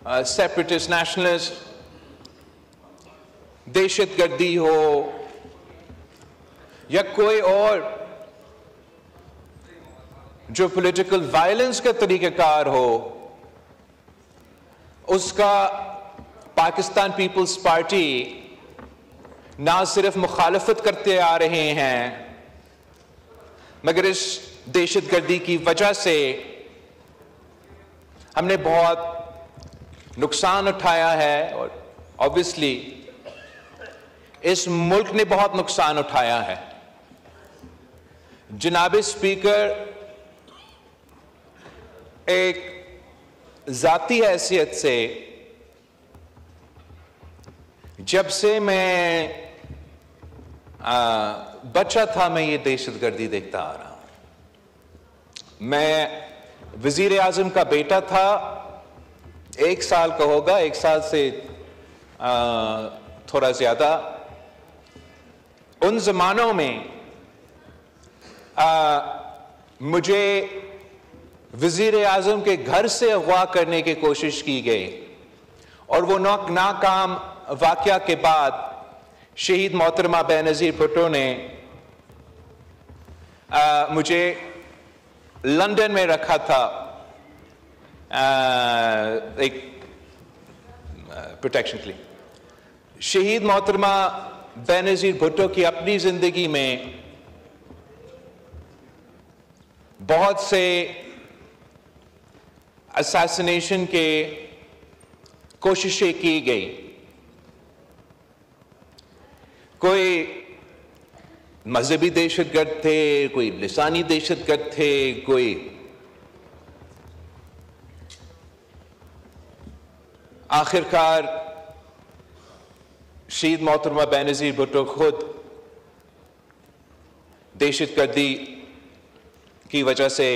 Separatist nationalist, दहशतगर्दी हो या कोई और जो पॉलिटिकल वायलेंस का तरीकाकार हो, उसका पाकिस्तान पीपल्स पार्टी ना सिर्फ मुखालफत करते आ रहे हैं, मगर इस दहशतगर्दी की वजह से हमने बहुत नुकसान उठाया है और ऑब्वियसली इस मुल्क ने बहुत नुकसान उठाया है। जनाब स्पीकर, एक जाती हैसियत से जब से मैं बच्चा था, मैं ये दहशतगर्दी देखता आ रहा हूं। मैं वजीर आजम का बेटा था, 1 साल का होगा, 1 साल से थोड़ा ज्यादा। उन जमानों में मुझे वजीर आजम के घर से अगवा करने की कोशिश की गई और वो नाकाम वाकया के बाद शहीद मोहतरमा बेनज़ीर भुट्टो ने मुझे लंदन में रखा था एक प्रोटेक्शन के लिए। शहीद मोहतरमा बेनज़ीर भुट्टो की अपनी जिंदगी में बहुत से असैसिनेशन के कोशिशें की गई। कोई मजहबी दहशतगर्द थे, कोई लिसानी दहशतगर्द थे, कोई आखिरकार शहीद मोहतरमा बेनज़ीर भुट्टो खुद दहशतगर्दी की वजह से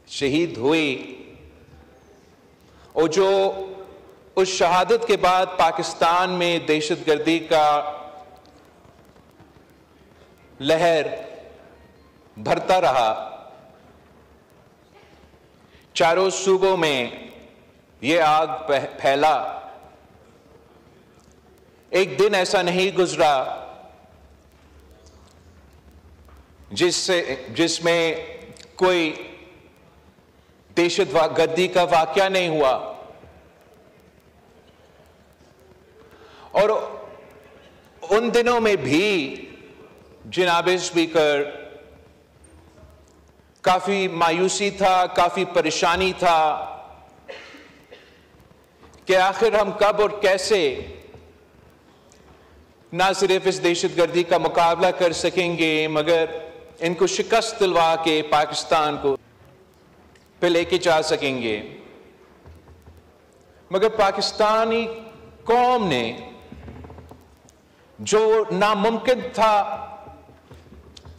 शहीद हुई और जो उस शहादत के बाद पाकिस्तान में दहशतगर्दी का लहर भरता रहा, चारों सूबों में यह आग फैला। एक दिन ऐसा नहीं गुजरा जिसमें कोई दहशतगर्दी का वाकया नहीं हुआ। और उन दिनों में भी जनाब स्पीकर काफी मायूसी था, काफी परेशानी था कि आखिर हम कब और कैसे ना सिर्फ इस दहशतगर्दी का मुकाबला कर सकेंगे, मगर इनको शिकस्त दिलवा के पाकिस्तान को पे लेके जा सकेंगे। मगर पाकिस्तानी कौम ने जो नामुमकिन था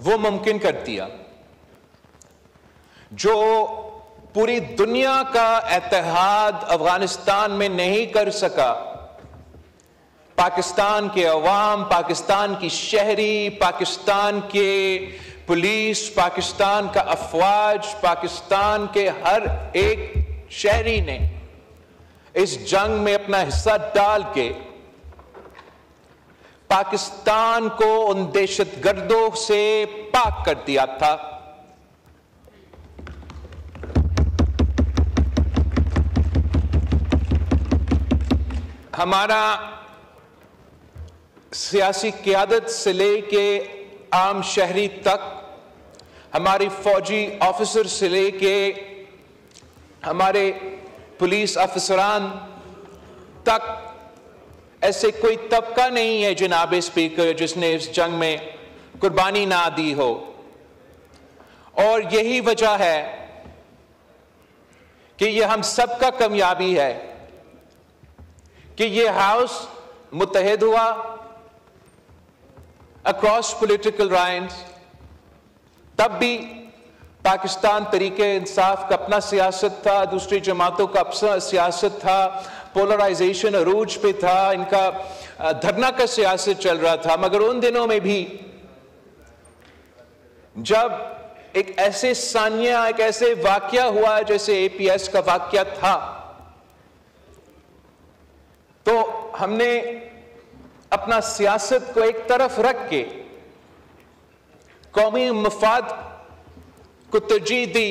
वो मुमकिन कर दिया। जो पूरी दुनिया का इत्तेहाद अफगानिस्तान में नहीं कर सका, पाकिस्तान के अवाम, पाकिस्तान की शहरी, पाकिस्तान के पुलिस, पाकिस्तान का अफवाज, पाकिस्तान के हर एक शहरी ने इस जंग में अपना हिस्सा डाल के पाकिस्तान को उन दहशतगर्दों से पाक कर दिया था। हमारा सियासी क़यादत से लेके आम शहरी तक, हमारी फौजी ऑफिसर से लेके हमारे पुलिस अफसरान तक ऐसे कोई तबका नहीं है जनाब स्पीकर जिसने इस जंग में कुर्बानी ना दी हो। और यही वजह है कि यह हम सबका कामयाबी है कि यह हाउस मुत्तहिद हुआ अक्रॉस पॉलिटिकल लाइन्स। तब भी पाकिस्तान तरीके इंसाफ का अपना सियासत था, दूसरी जमातों का अपना सियासत था, पोलराइजेशन अरूज पे था, इनका धरना का सियासत चल रहा था। मगर उन दिनों में भी जब एक ऐसे सानिया, एक ऐसे वाकया हुआ जैसे APS का वाकया था, तो हमने अपना सियासत को एक तरफ रख के कौमी मफाद को तरजीह दी,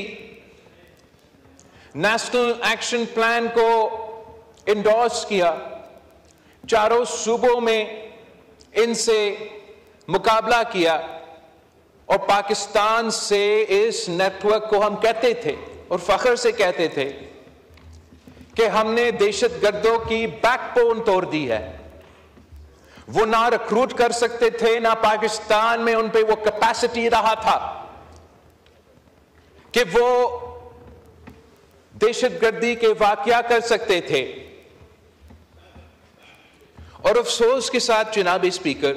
नेशनल एक्शन प्लान को इंडोर्स किया, चारों सूबों में इनसे मुकाबला किया और पाकिस्तान से इस नेटवर्क को हम कहते थे और फख्र से कहते थे कि हमने दहशतगर्दों की बैकबोन तोड़ दी है। वो ना रिक्रूट कर सकते थे, ना पाकिस्तान में उन पे वो कैपेसिटी रहा था कि वो दहशतगर्दी के वाकया कर सकते थे। और अफसोस के साथ जनाब स्पीकर,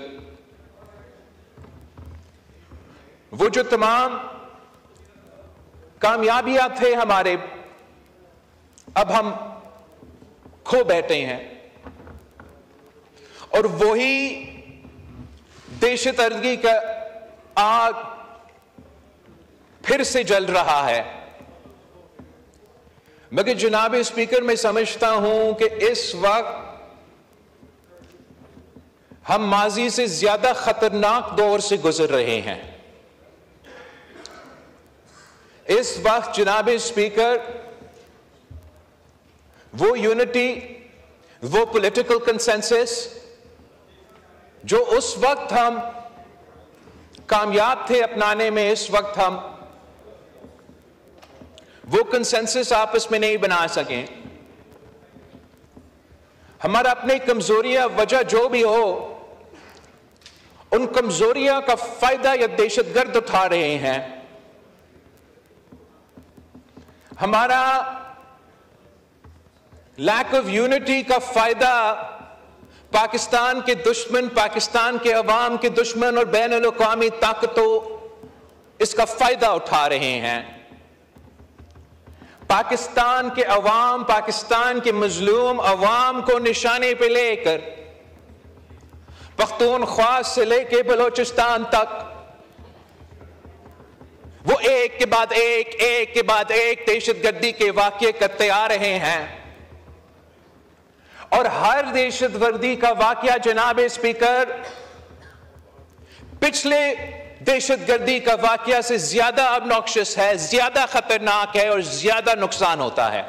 वो जो तमाम कामयाबियां थे हमारे, अब हम खो बैठे हैं और वही दहशतगर्दी का आग फिर से जल रहा है। मगर जनाब स्पीकर, मैं समझता हूं कि इस वक्त हम माजी से ज्यादा खतरनाक दौर से गुजर रहे हैं। इस वक्त जनाब स्पीकर, वो यूनिटी, वो पॉलिटिकल कंसेंसस जो उस वक्त हम कामयाब थे अपनाने में, इस वक्त हम वो कंसेंसस आपस में नहीं बना सकें। हमारा अपनी कमजोरियां, वजह जो भी हो, उन कमजोरियां का फायदा या दहशतगर्द उठा रहे हैं। हमारा लैक ऑफ यूनिटी का फायदा पाकिस्तान के दुश्मन, पाकिस्तान के अवाम के दुश्मन और बैन अल-अक़वामी ताकतों इसका फायदा उठा रहे हैं। पाकिस्तान के अवाम, पाकिस्तान के मजलूम अवाम को निशाने पे लेकर पख्तूनख्वा से लेकर बलोचिस्तान तक वो एक के बाद एक दहशतगर्दी के वाकये करते आ रहे हैं। और हर दहशतगर्दी का वाकया जनाब स्पीकर पिछले दहशतगर्दी का वाकया से ज्यादा ऑब्नॉक्शियस है, ज्यादा खतरनाक है और ज्यादा नुकसान होता है।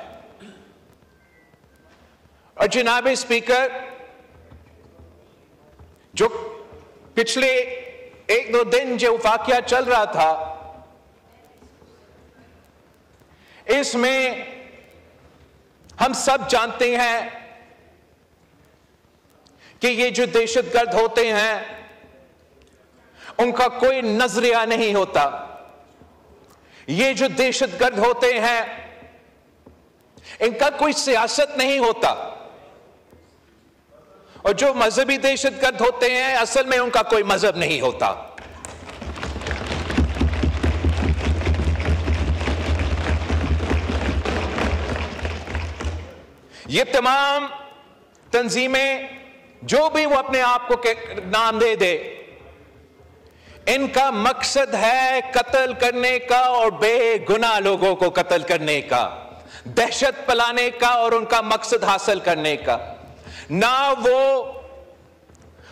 और जनाब स्पीकर, जो पिछले एक दो दिन जो वाकया चल रहा था, इसमें हम सब जानते हैं कि ये जो दहशतगर्द होते हैं उनका कोई नजरिया नहीं होता। ये जो दहशतगर्द होते हैं इनका कोई सियासत नहीं होता। और जो मजहबी दहशतगर्द होते हैं असल में उनका कोई मजहब नहीं होता। ये तमाम तंजीमें जो भी वो अपने आप को नाम दे, इनका मकसद है कत्ल करने का और बेगुनाह लोगों को कत्ल करने का, दहशत फैलाने का और उनका मकसद हासिल करने का। ना वो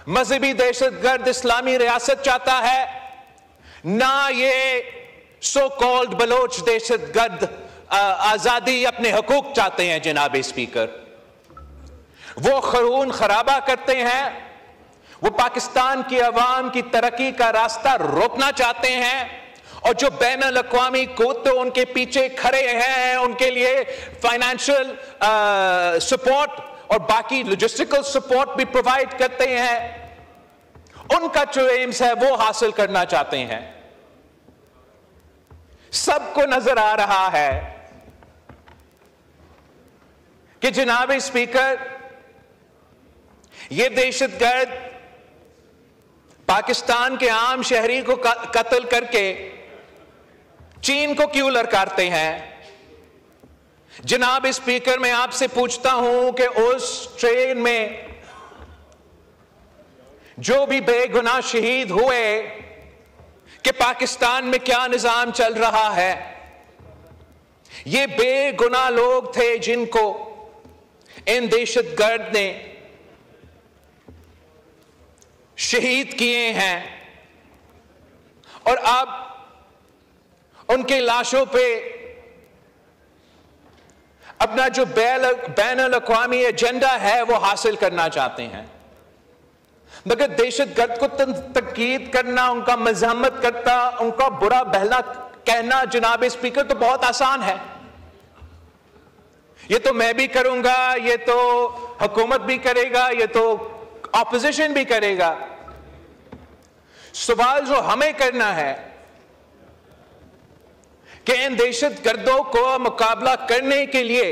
मजहबी दहशतगर्द इस्लामी रियासत चाहता है, ना ये सो कॉल्ड बलोच दहशतगर्द आजादी, अपने हकूक चाहते हैं। जनाब स्पीकर, वो खून खराबा करते हैं, वो पाकिस्तान की अवाम की तरक्की का रास्ता रोकना चाहते हैं। और जो बैन अल-अक़वामी कुत उनके पीछे खड़े हैं, उनके लिए फाइनेंशियल सपोर्ट और बाकी लॉजिस्टिकल सपोर्ट भी प्रोवाइड करते हैं, उनका जो एम्स है वो हासिल करना चाहते हैं। सबको नजर आ रहा है कि जनाब स्पीकर, ये दहशतगर्द पाकिस्तान के आम शहरी को कत्ल करके चीन को क्यों ललकारते हैं? जनाब स्पीकर, मैं आपसे पूछता हूं कि उस ट्रेन में जो भी बेगुनाह शहीद हुए, कि पाकिस्तान में क्या निजाम चल रहा है? ये बेगुनाह लोग थे जिनको इन दहशतगर्द ने शहीद किए हैं और अब उनके लाशों पे अपना जो बैनुल अक़वामी एजेंडा है वो हासिल करना चाहते हैं। मगर दहशतगर्द को तनकीद करना, उनका मज़म्मत करना, उनका बुरा भला कहना जनाब स्पीकर तो बहुत आसान है। ये तो मैं भी करूंगा, ये तो हुकूमत भी करेगा, ये तो ऑपोजिशन भी करेगा। सवाल जो हमें करना है कि इन दहशतगर्दों को मुकाबला करने के लिए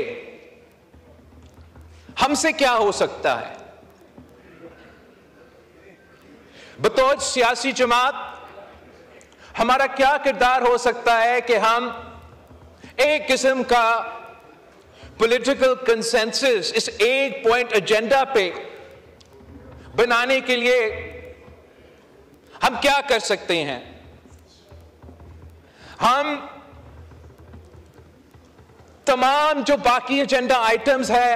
हमसे क्या हो सकता है। बतौर सियासी जमात हमारा क्या किरदार हो सकता है कि हम एक किस्म का पॉलिटिकल कंसेंसस इस एक पॉइंट एजेंडा पे बनाने के लिए हम क्या कर सकते हैं। हम तमाम जो बाकी एजेंडा आइटम्स है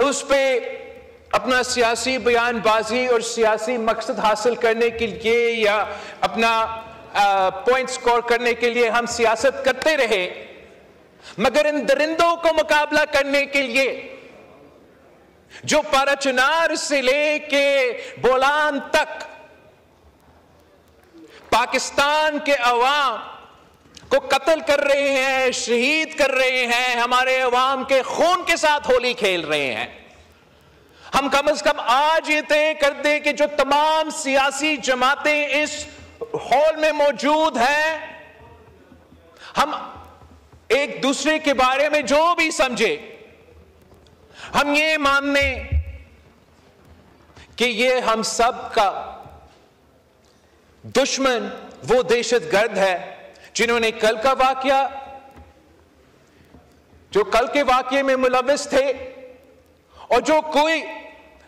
उस पे अपना सियासी बयानबाजी और सियासी मकसद हासिल करने के लिए या अपना पॉइंट स्कोर करने के लिए हम सियासत करते रहे, मगर इन दरिंदों को मुकाबला करने के लिए जो पाराचनार से लेके बोलान तक पाकिस्तान के अवाम को कत्ल कर रहे हैं, शहीद कर रहे हैं, हमारे अवाम के खून के साथ होली खेल रहे हैं, हम कम से कम आज ये तय कर दें कि जो तमाम सियासी जमातें इस हॉल में मौजूद हैं, हम एक दूसरे के बारे में जो भी समझे, हम ये मान लें कि ये हम सब का दुश्मन वो दहशतगर्द है जिन्होंने कल का वाकया, जो कल के वाकये में मुलव्वस थे और जो कोई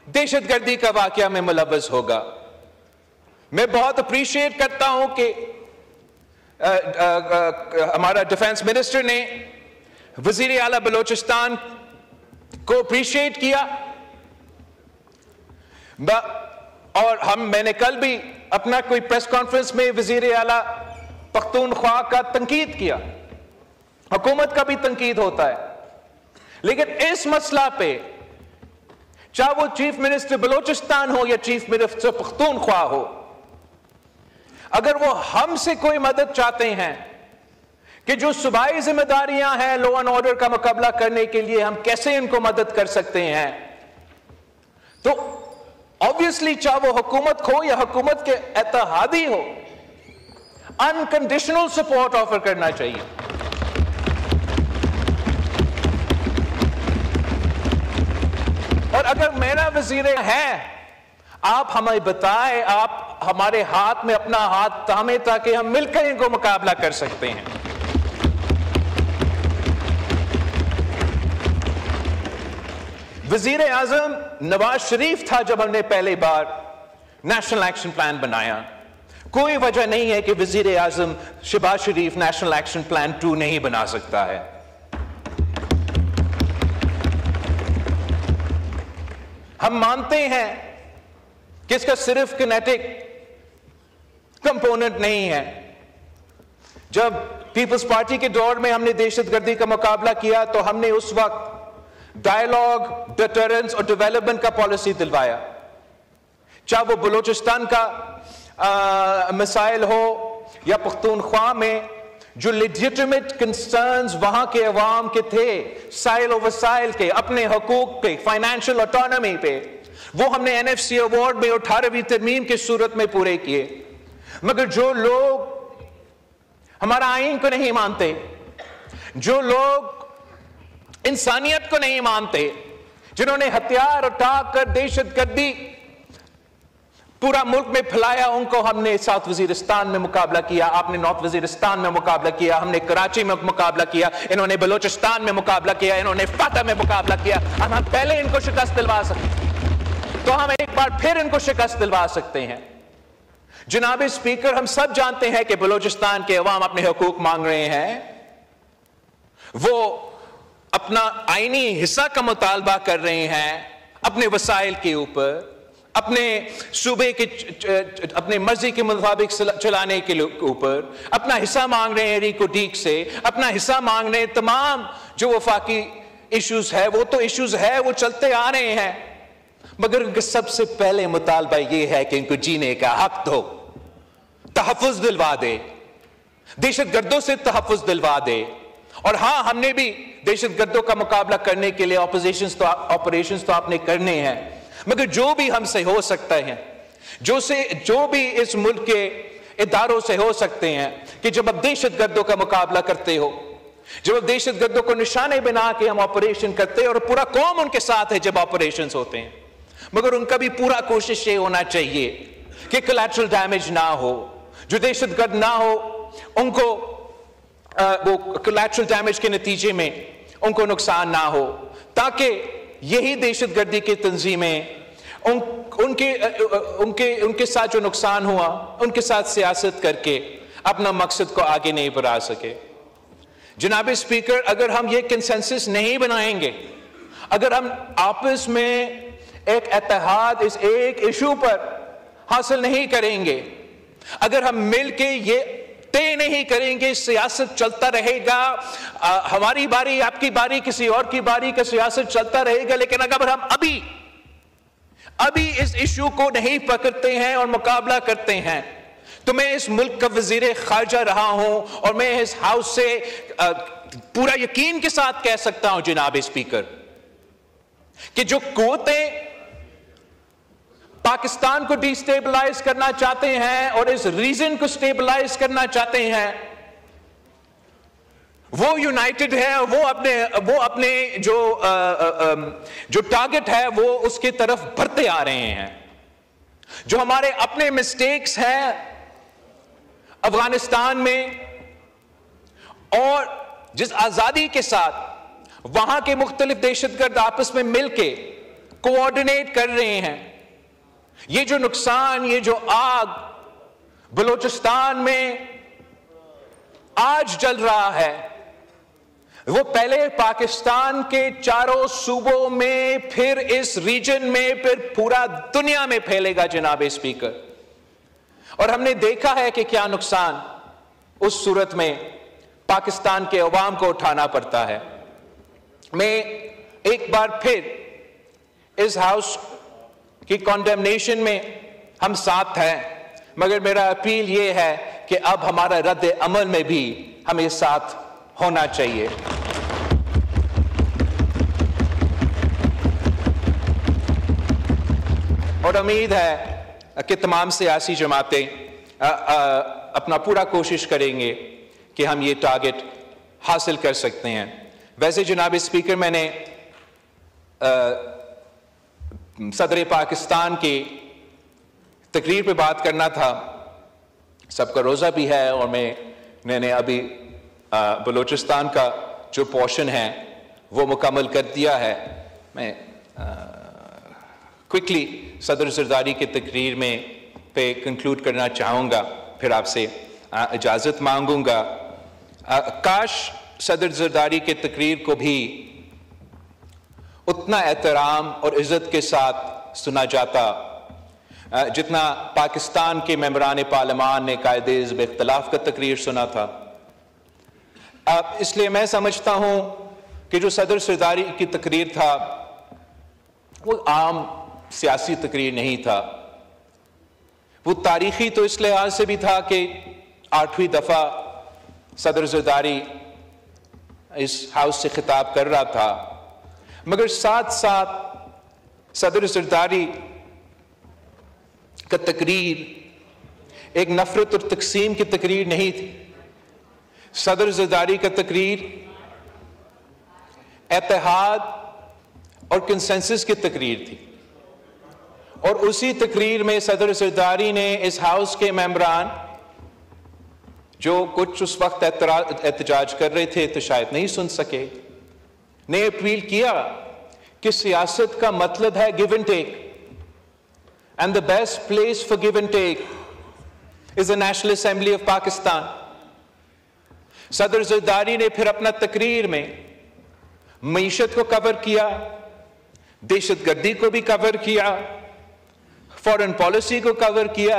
दहशतगर्दी का वाकया में मुलव्वस होगा। मैं बहुत अप्रिशिएट करता हूं कि हमारा डिफेंस मिनिस्टर ने वजीर आला बलोचिस्तान को अप्रिशिएट किया और मैंने कल भी अपना कोई प्रेस कॉन्फ्रेंस में वजीर आला पख्तूनख्वा का तनकीद किया। हुकूमत का भी तनकीद होता है, लेकिन इस मसला पे चाहे वो चीफ मिनिस्टर बलोचिस्तान हो या चीफ मिनिस्टर पख्तूनख्वा हो, अगर वो हमसे कोई मदद चाहते हैं कि जो सूबाई जिम्मेदारियां हैं लॉ एंड ऑर्डर का मुकाबला करने के लिए हम कैसे इनको मदद कर सकते हैं, तो ऑब्वियसली चाहे वो हुकूमत हो या हुकूमत के इत्तेहादी हो, अनकंडीशनल सपोर्ट ऑफर करना चाहिए। और अगर मेरा वजीर है, आप हमें बताएं, आप हमारे हाथ में अपना हाथ थामे ताकि हम मिलकर इनको मुकाबला कर सकते हैं। वजीर आजम नवाज शरीफ था जब हमने पहली बार नेशनल एक्शन प्लान बनाया। कोई वजह नहीं है कि वजीर आजम शहबाज शरीफ नेशनल एक्शन प्लान 2 नहीं बना सकता है। हम मानते हैं कि इसका सिर्फ किनेटिक कंपोनेंट नहीं है। जब पीपल्स पार्टी के दौर में हमने दहशतगर्दी का मुकाबला किया तो हमने उस वक्त डायलॉग, डिटरेंस और डेवलपमेंट का पॉलिसी दिलवाया। चाहे वो बलूचिस्तान का मसाइल हो या पख्तूनख्वा में जो लेजिटिमेट कंसर्न्स वहां के अवाम के थे, साइल और वसाइल के, अपने हकूक पे, फाइनेंशियल ऑटोनॉमी पे, वो हमने एनएफसी अवार्ड में 18वीं तरमीम की सूरत में पूरे किए। मगर जो लोग हमारा आईन को नहीं मानते, जो लोग इंसानियत को नहीं मानते, जिन्होंने हथियार उठाकर दहशतगर्दी पूरा मुल्क में फैलाया, उनको हमने साउथ वजीरिस्तान में मुकाबला किया, आपने नॉर्थ वजीरिस्तान में मुकाबला किया, हमने कराची में मुकाबला किया, इन्होंने बलोचिस्तान में मुकाबला किया, इन्होंने फाटा में मुकाबला किया। हम पहले इनको शिकस्त दिलवा सकते, तो हम एक बार फिर इनको शिकस्त दिलवा सकते हैं। जनाब स्पीकर, हम सब जानते हैं कि बलोचिस्तान के अवाम अपने हकूक मांग रहे हैं, वो अपना आईनी हिस्सा का मुतालबा कर रहे हैं अपने वसाइल के ऊपर, अपने सूबे के अपने मर्जी के मुताबिक चलाने के ऊपर अपना हिस्सा मांग रहे हैं रिको डीक से, अपना हिस्सा मांग रहे हैं। तमाम जो वफाकी इश्यूज है वो तो इश्यूज है, वो चलते आ रहे हैं, मगर उनका सबसे पहले मुतालबा ये है कि इनको जीने का हक दो, तहफ़्फ़ुज़ दिलवा दे, दहशतगर्दों से तहफ़्फ़ुज़ दिलवा दे। और हां, हमने भी दहशतगर्दों का मुकाबला करने के लिए ऑपरेशंस तो आपने करने हैं, मगर जो भी हमसे हो सकता है, जो भी इस मुल्क के इदारों से हो सकते हैं, कि जब अब दहशतगर्दों का मुकाबला करते हो, जब अब दहशतगर्दों को निशाने बना के हम ऑपरेशन करते हैं, और पूरा कौम उनके साथ है जब ऑपरेशन होते हैं, मगर उनका भी पूरा कोशिश ये होना चाहिए कि कोलैटरल डैमेज ना हो, जो दहशतगर्द ना हो उनको वो कोलैटरल डैमेज के नतीजे में उनको नुकसान ना हो, ताकि यही दहशतगर्दी की तंजीमें उनके साथ जो नुकसान हुआ उनके साथ सियासत करके अपना मकसद को आगे नहीं बढ़ा सके। जनाब स्पीकर, अगर हम ये कंसेंसस नहीं बनाएंगे, अगर हम आपस में एक इत्तेहाद इस एक इशू पर हासिल नहीं करेंगे, अगर हम मिलके ये तय नहीं करेंगे, सियासत चलता रहेगा, हमारी बारी आपकी बारी किसी और की बारी का सियासत चलता रहेगा, लेकिन अगर हम अभी इस इशू को नहीं पकड़ते हैं और मुकाबला करते हैं, तो मैं इस मुल्क का वजीर खारजा रहा हूं और मैं इस हाउस से पूरा यकीन के साथ कह सकता हूं जनाब स्पीकर, कि जो कुव्वतें पाकिस्तान को डिस्टेबलाइज करना चाहते हैं और इस रीजन को स्टेबलाइज करना चाहते हैं, वो यूनाइटेड है, वो अपने जो टारगेट है वो उसके तरफ बढ़ते आ रहे हैं। जो हमारे अपने मिस्टेक्स हैं अफगानिस्तान में, और जिस आजादी के साथ वहां के मुख्तलिफ दहशतगर्द आपस में मिलके कोऑर्डिनेट कर रहे हैं, ये जो नुकसान, ये जो आग बलूचिस्तान में आज जल रहा है, वो पहले पाकिस्तान के चारों सूबों में, फिर इस रीजन में, फिर पूरा दुनिया में फैलेगा जनाब स्पीकर। और हमने देखा है कि क्या नुकसान उस सूरत में पाकिस्तान के अवाम को उठाना पड़ता है। मैं एक बार फिर इस हाउस की कॉन्डेमनेशन में हम साथ हैं, मगर मेरा अपील यह है कि अब हमारा रद्द अमल में भी हमें साथ होना चाहिए। और उम्मीद है कि तमाम सियासी जमातें अपना पूरा कोशिश करेंगे कि हम ये टारगेट हासिल कर सकते हैं। वैसे जनाब स्पीकर, मैंने सदर पाकिस्तान की तकरीर पे बात करना था, सबका रोज़ा भी है, और मैंने अभी बलूचिस्तान का जो पोर्शन है वो मुकम्मल कर दिया है। मैं क्विकली सदर ज़रदारी की तकरीर में पे कंक्लूड करना चाहूँगा, फिर आपसे इजाज़त मांगूँगा। काश सदर ज़रदारी की तकरीर को भी उतना एहतराम और इज़्ज़त के साथ सुना जाता जितना पाकिस्तान के मेंबरान पार्लियामान ने कायदे इख्तिलाफ का तकरीर सुना था। इसलिए मैं समझता हूँ कि जो सदर ज़रदारी की तकरीर था वो आम सियासी तकरीर नहीं था, वो तारीखी तो इस लिहाज से भी था कि 8वीं दफ़ा सदर ज़रदारी इस हाउस से खिताब कर रहा था, मगर साथ साथ सदर ज़रदारी का तकरीर एक नफरत और तकसीम की तकरीर नहीं थी। सदर ज़रदारी का तकरीर इत्तेहाद और कंसेंसस की तकरीर थी, और उसी तकरीर में सदर ज़रदारी ने इस हाउस के मेंबरान जो कुछ उस वक्त एहतजाज कर रहे थे तो शायद नहीं सुन सके, ने अपील किया कि सियासत का मतलब है give and take, and the best place for give and take is the national assembly of Pakistan. सदर ज़रदारी ने फिर अपना तकरीर में मईशत को कवर किया, दहशतगर्दी को भी कवर किया, फॉरेन पॉलिसी को कवर किया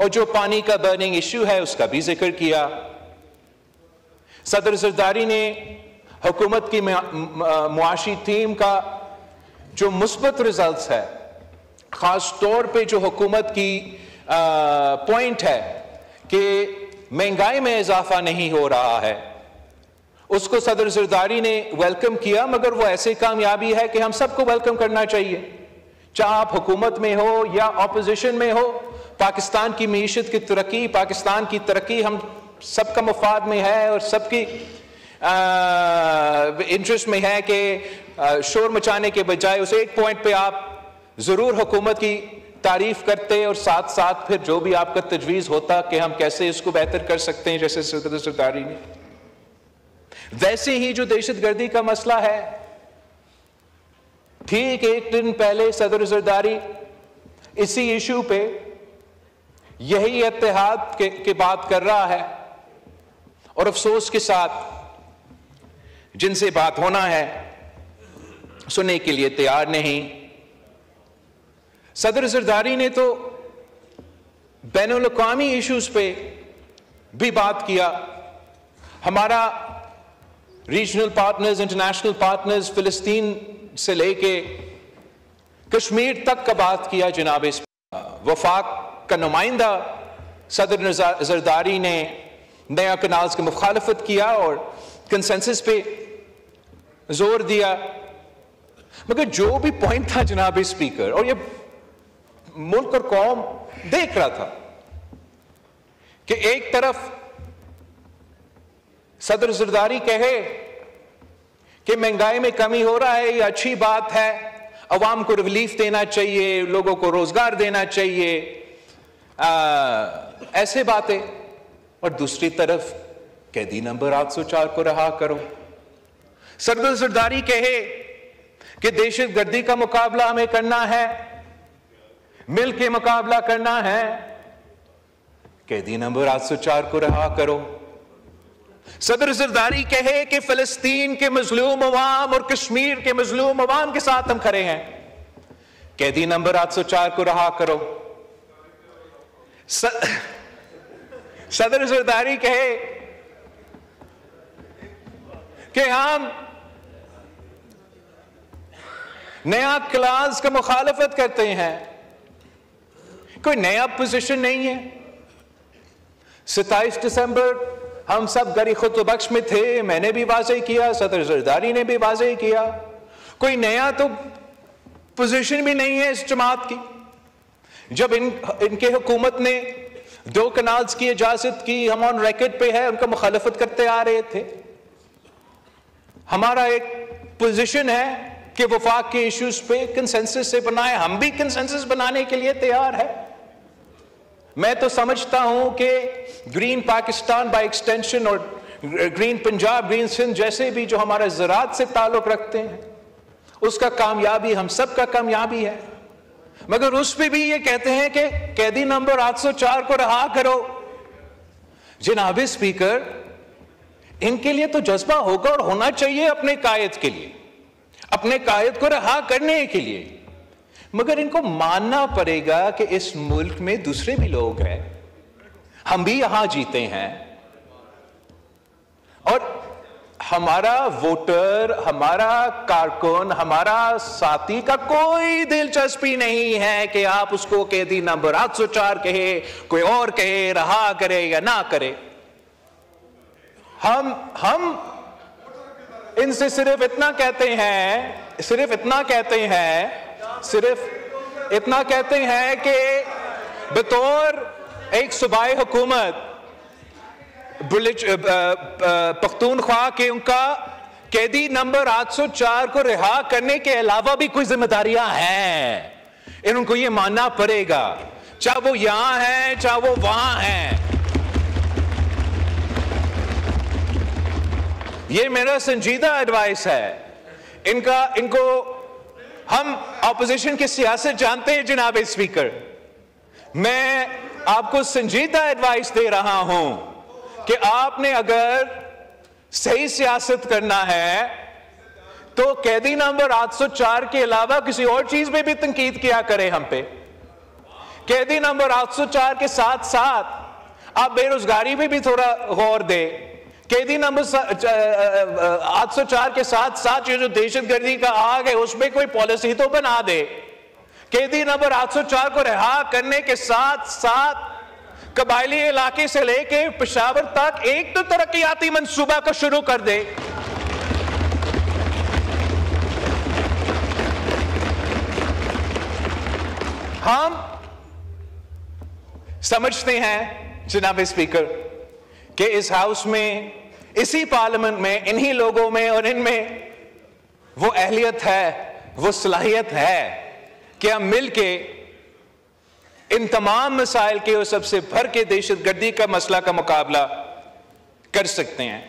और जो पानी का बर्निंग इश्यू है उसका भी जिक्र किया। सदर जरदारी ने हुकूमत की मुआशी टीम का जो मुस्बत रिजल्ट्स है, खास तौर पे जो हुकूमत की पॉइंट है कि महंगाई में इजाफा नहीं हो रहा है, उसको सदर जरदारी ने वेलकम किया। मगर वो ऐसी कामयाबी है कि हम सबको वेलकम करना चाहिए, चाहे आप हुकूमत में हो या ऑपोजिशन में हो। पाकिस्तान की मीशत की तरक्की, पाकिस्तान की तरक्की हम सबका मफाद में है और सबकी इंटरेस्ट में है कि शोर मचाने के बजाय उस एक पॉइंट पे आप जरूर हुकूमत की तारीफ करते और साथ साथ फिर जो भी आपका तजवीज होता कि हम कैसे इसको बेहतर कर सकते हैं, जैसे सदर जरदारी ने। वैसे ही जो दहशतगर्दी का मसला है, ठीक एक दिन पहले सदर जरदारी इसी इशू पे यही इत्तेहाद के बात कर रहा है और अफसोस के साथ जिनसे बात होना है सुनने के लिए तैयार नहीं। सदर जरदारी ने तो बैनुल अक़वामी इश्यूज पे भी बात किया। हमारा रीजनल पार्टनर्स, इंटरनेशनल पार्टनर्स, फिलिस्तीन से लेके कश्मीर तक का बात किया। जनाब वफाक का नुमाइंदा सदर जरदारी ने नया कनाल्स की मुखालफत किया और कंसेंसस पे जोर दिया। मगर जो भी पॉइंट था जनाब स्पीकर, और ये मुल्क और कौम देख रहा था कि एक तरफ सदर जरदारी कहे कि महंगाई में कमी हो रहा है, ये अच्छी बात है, अवाम को रिलीफ देना चाहिए, लोगों को रोजगार देना चाहिए, ऐसे बातें। और दूसरी तरफ कैदी नंबर 804 को रहा करो। सदर जरदारी कहे कि दहशतगर्दी का मुकाबला हमें करना है, मिल के मुकाबला करना है, कैदी नंबर 804 को रहा करो। सदर जरदारी कहे कि फिलिस्तीन के मजलूम अवाम और कश्मीर के मजलूम अवाम के साथ हम खड़े हैं, कैदी नंबर 804 को रहा करो। सदर जरदारी कहे कि हम नया क्लास का मुखालफत करते हैं, कोई नया पोजीशन नहीं है। 27 दिसंबर हम सब गरी खुतबख्श में थे, मैंने भी वाज़ेह किया, सदर जरदारी ने भी वाज़ेह किया, कोई नया तो पोजीशन भी नहीं है इस जमात की। जब इनके हुकूमत ने 2 कनाल्स की इजाजत की, हम ऑन रिकॉर्ड पे है, उनका मुखालफत करते आ रहे थे। हमारा एक पोजीशन है कि वफाक के इश्यूज पे कंसेंसस से बनाए, हम भी कंसेंसस बनाने के लिए तैयार है। मैं तो समझता हूं कि ग्रीन पाकिस्तान बाय एक्सटेंशन और ग्रीन पंजाब, ग्रीन सिंध जैसे भी जो हमारे ज़राअत से ताल्लुक रखते हैं, उसका कामयाबी हम सब का कामयाबी है। मगर उस पे भी ये कहते हैं कि कैदी नंबर 804 को रहा करो। जनाब स्पीकर, इनके लिए तो जज्बा होगा और होना चाहिए अपने कायद के लिए, अपने कायद को रहा करने के लिए। मगर इनको मानना पड़ेगा कि इस मुल्क में दूसरे भी लोग हैं, हम भी यहां जीते हैं और हमारा वोटर, हमारा कारकुन, हमारा साथी का कोई दिलचस्पी नहीं है कि आप उसको कैदी नंबर 804 कहे, कोई और कहे, रहा करे या ना करे। हम इनसे सिर्फ इतना कहते हैं, सिर्फ इतना कहते हैं कि बतौर एक सूबाई हुकूमत पख्तूनख्वा के उनका कैदी नंबर 804 को रिहा करने के अलावा भी कोई जिम्मेदारियां हैं। इनको ये मानना पड़ेगा, चाहे वो यहां हैं चाहे वो वहां हैं। ये मेरा संजीदा एडवाइस है इनको। हम ऑपोजिशन की सियासत जानते हैं जनाब स्पीकर, मैं आपको संजीदा एडवाइस दे रहा हूं कि आपने अगर सही सियासत करना है तो कैदी नंबर 804 के अलावा किसी और चीज में भी तनकीद किया करें हम पे। कैदी नंबर 804 के साथ साथ आप बेरोजगारी में भी थोड़ा गौर दे। कैदी नंबर 804 के साथ साथ ये जो दहशतगर्दी का आग है उसमें कोई पॉलिसी तो बना दे। कैदी नंबर 804 को रिहा करने के साथ साथ कबायली इलाके से लेके पेशावर तक एक तो तरक्याती मंसूबा को शुरू कर दे। हम समझते हैं जनाब स्पीकर कि इस हाउस में, इसी पार्लियामेंट में, इन्हीं लोगों में और इनमें वो अहलियत है, वो सलाहियत है कि हम मिलके इन तमाम मसाइल के और सबसे भर के दहशतगर्दी का मसला का मुकाबला कर सकते हैं।